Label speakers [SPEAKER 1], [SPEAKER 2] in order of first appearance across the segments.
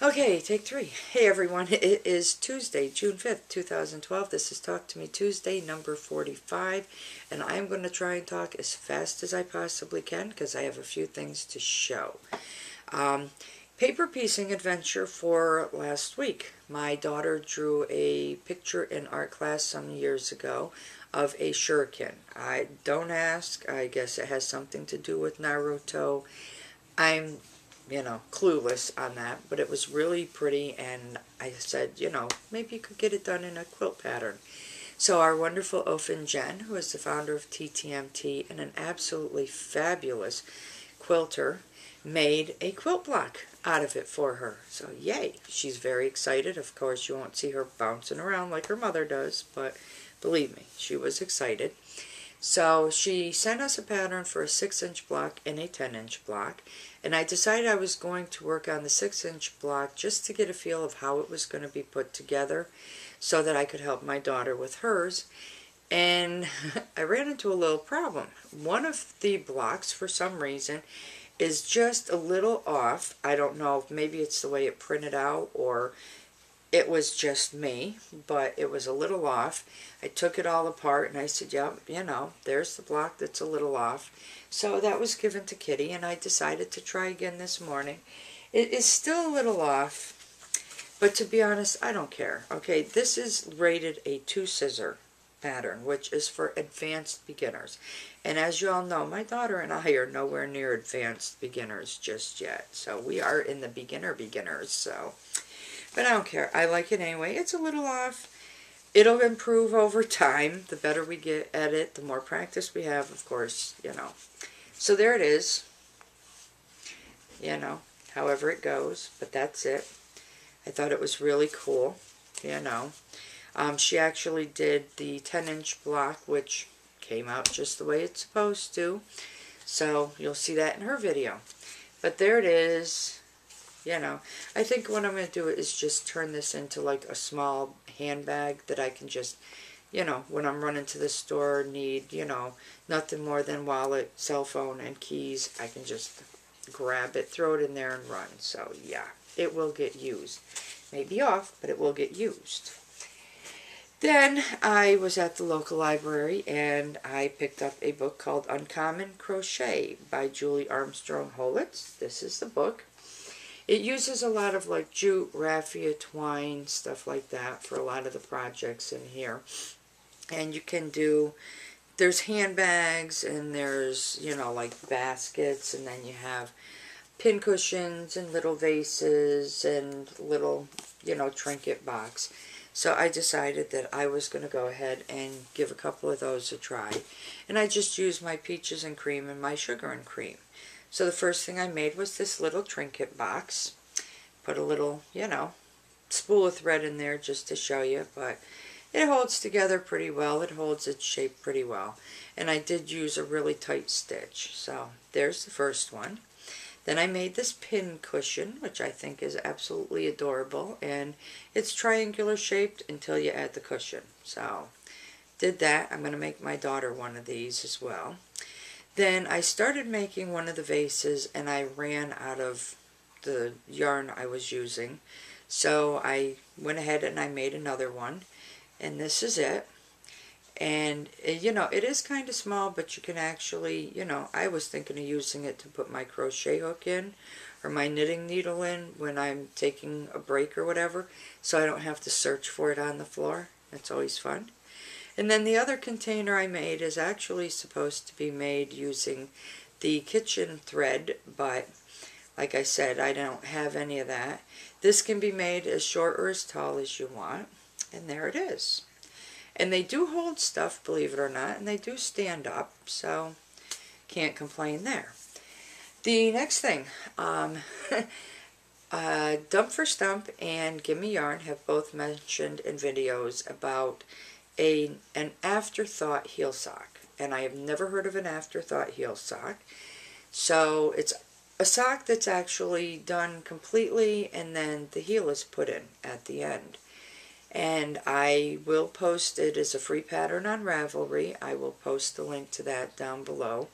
[SPEAKER 1] Okay, take 3. Hey everyone, it is Tuesday, June 5th, 2012. This is Talk to Me Tuesday, number 45, and I'm going to try and talk as fast as I possibly can because I have a few things to show. Paper piecing adventure for last week. My daughter drew a picture in art class some years ago of a Shuriken. I don't ask, I guess it has something to do with Naruto. I'm clueless on that, but it was really pretty, and I said, maybe you could get it done in a quilt pattern. So our wonderful Ofen Jen, who is the founder of TTMT and an absolutely fabulous quilter, made a quilt block out of it for her. So yay, she's very excited. Of course, you won't see her bouncing around like her mother does, but believe me, she was excited. So she sent us a pattern for a 6-inch block and a 10-inch block, and I decided I was going to work on the 6-inch block just to get a feel of how it was going to be put together so that I could help my daughter with hers. And I ran into a little problem. One of the blocks, for some reason, is just a little off. I don't know if maybe it's the way it printed out or it was just me, but it was a little off. I took it all apart and I said, yep, there's the block that's a little off. So that was given to Kitty, and I decided to try again this morning. It is still a little off, but to be honest, I don't care. Okay, this is rated a 2-scissor pattern, which is for advanced beginners. And as you all know, my daughter and I are nowhere near advanced beginners just yet. So we are in the beginners, so... But I don't care. I like it anyway. It's a little off. It'll improve over time. The better we get at it, the more practice we have, of course, So there it is. However it goes. But that's it. I thought it was really cool. She actually did the 10-inch block, which came out just the way it's supposed to. So you'll see that in her video. But there it is. I think what I'm going to do is just turn this into like a small handbag that I can just, when I'm running to the store, need, nothing more than wallet, cell phone, and keys. I can just grab it, throw it in there, and run. So, yeah, it will get used. Maybe off, but it will get used. Then I was at the local library, and I picked up a book called Uncommon Crochet by Julie Armstrong Holetz. This is the book. It uses a lot of like jute, raffia, twine, stuff like that for a lot of the projects in here. And you can do, there's handbags and there's, like baskets, and then you have pincushions and little vases and little, trinket box. So I decided that I was going to go ahead and give a couple of those a try. And I just used my peaches and cream and my sugar and cream. So the first thing I made was this little trinket box. Put a little, spool of thread in there just to show you, but it holds together pretty well. It holds its shape pretty well. And I did use a really tight stitch. So there's the first one. Then I made this pin cushion, which I think is absolutely adorable. And it's triangular shaped until you add the cushion. So did that. I'm going to make my daughter one of these as well. Then I started making one of the vases, and I ran out of the yarn I was using. So I went ahead and I made another one, and this is it. And, it is kind of small, but you can actually, I was thinking of using it to put my crochet hook in, or my knitting needle in when I'm taking a break or whatever, so I don't have to search for it on the floor. That's always fun. And then the other container I made is actually supposed to be made using the kitchen thread, but like I said, I don't have any of that. This can be made as short or as tall as you want, and there it is. And they do hold stuff, believe it or not, and they do stand up, so can't complain there. The next thing, Dump for Stump and Gimme Yarn have both mentioned in videos about an afterthought heel sock, and I have never heard of an afterthought heel sock. So it's a sock that's actually done completely, and then the heel is put in at the end. And I will post it as a free pattern on Ravelry. I will post the link to that down below.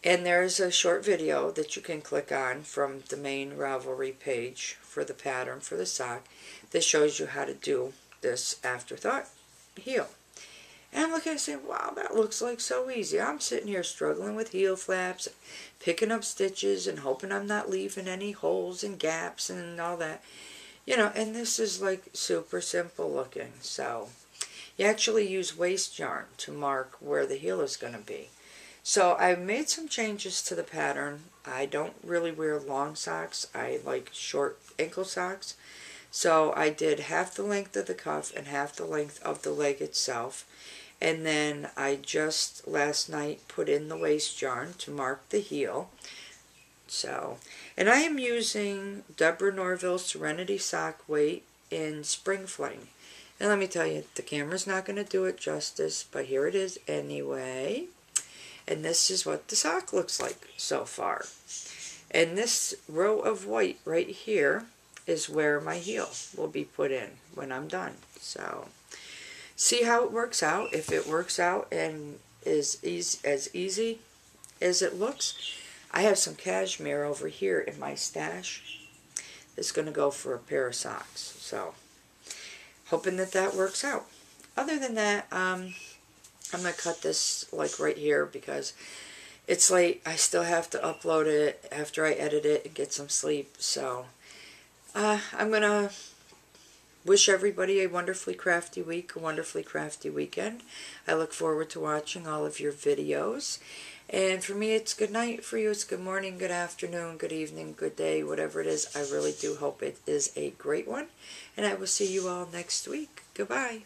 [SPEAKER 1] And there's a short video that you can click on from the main Ravelry page for the pattern for the sock that shows you how to do this afterthought heel. And I'm looking and saying, wow, that looks like so easy. I'm sitting here struggling with heel flaps, picking up stitches and hoping I'm not leaving any holes and gaps and all that. You know, and this is like super simple looking. So you actually use waste yarn to mark where the heel is going to be. So I made some changes to the pattern. I don't really wear long socks. I like short ankle socks. So I did half the length of the cuff and half the length of the leg itself. And then I just last night put in the waste yarn to mark the heel. So, and I am using Deborah Norville's Serenity Sock Weight in Spring Fling. And let me tell you, the camera's not going to do it justice, but here it is anyway. And this is what the sock looks like so far. And this row of white right here is where my heel will be put in when I'm done. So, see how it works out. If it works out and is as easy as it looks, I have some cashmere over here in my stash. It's going to go for a pair of socks. So, hoping that that works out. Other than that, I'm going to cut this like right here because it's late. I still have to upload it after I edit it and get some sleep. So, I'm going to wish everybody a wonderfully crafty week, a wonderfully crafty weekend. I look forward to watching all of your videos. And for me, it's good night. For you, it's good morning, good afternoon, good evening, good day, whatever it is. I really do hope it is a great one. And I will see you all next week. Goodbye.